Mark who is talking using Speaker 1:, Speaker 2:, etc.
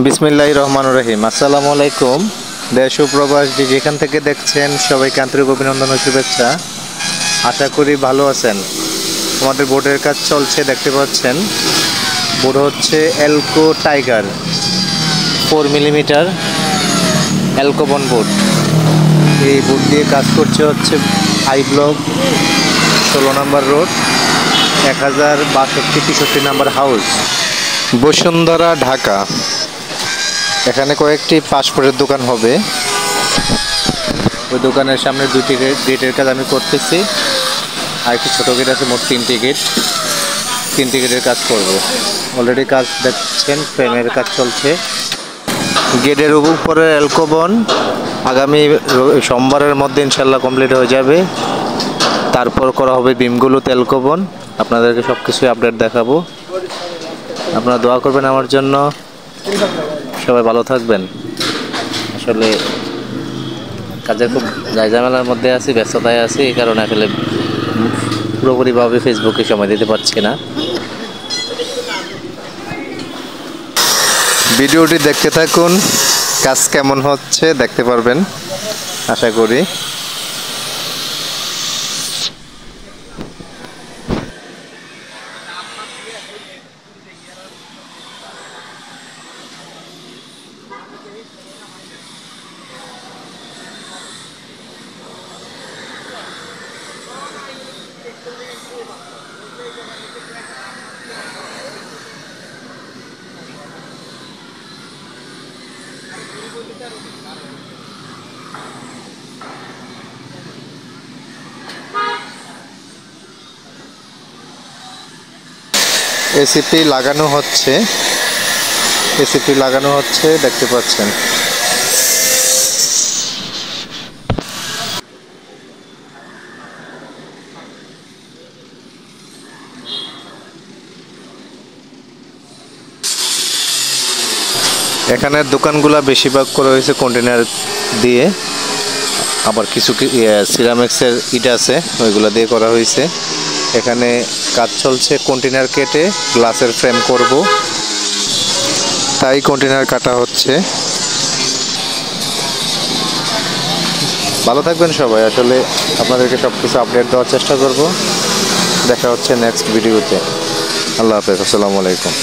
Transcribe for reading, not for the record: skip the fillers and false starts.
Speaker 1: বিসমিল্লাহির রহমানির রহিম। আসসালামু আলাইকুম। দেশ ও প্রবাস যে যেখান থেকে দেখছেন সবাইকে আন্তরিক অভিনন্দন ও শুভেচ্ছা। আশা করি ভালো আছেন। আমাদের বোর্ডের কাজ চলছে, দেখতে পাচ্ছেন। বোর্ড হচ্ছে এলকো টাইগার 4 মিলিমিটার এলকোবন বোর্ড। এই বোর্ড দিয়ে কাজ করছে হচ্ছে I block 16 number road, 1062-63 number house, Bashundhara, Dhaka. এখানে কয়েকটি পাসপোর্টের দোকান হবে। ওই দোকানের সামনে 2টি গেটের কাজ আমি করতেছি, আর একটি ছোটো গেট আছে। মোট 3টি গেট, 3টি গেটের কাজ করব। অলরেডি কাজ দেখছেন, ফ্রেমের কাজ চলছে। গেটের উপরে এলকোবন আগামী সোমবারের মধ্যে ইনশাল্লাহ কমপ্লিট হয়ে যাবে। তারপর করা হবে বিমগুলোতে এলকোবন। আপনাদেরকে সব কিছুই আপডেট দেখাবো। আপনারা দোয়া করবেন আমার জন্য। সবাই ভালো থাকবেন। আসলে কাজের খুব ঝামেলার মধ্যে আছি, ব্যস্ততায় আছি, এই কারণে আসলে পুরোপুরিভাবে ফেসবুকে সময় দিতে পারছি না। ভিডিওটি দেখতে থাকুন, কাজ কেমন হচ্ছে দেখতে পারবেন আশা করি। এসিপি লাগানো হচ্ছে, দেখতে পাচ্ছেন। এখানের দোকানগুলা বেশিরভাগ করা হয়েছে কন্টেনার দিয়ে, আবার কিছু সিরামিক্সের ইট আছে, ওইগুলো দিয়ে করা হয়েছে। এখানে কাজ চলছে, কন্টেনার কেটে গ্লাসের ফ্রেম করব, তাই কন্টেনার কাটা হচ্ছে। ভালো থাকবেন সবাই। আসলে আপনাদেরকে সব কিছু আপডেট দেওয়ার চেষ্টা করব। দেখা হচ্ছে নেক্সট ভিডিওতে। আল্লাহ হাফেজ, আসসালামু আলাইকুম।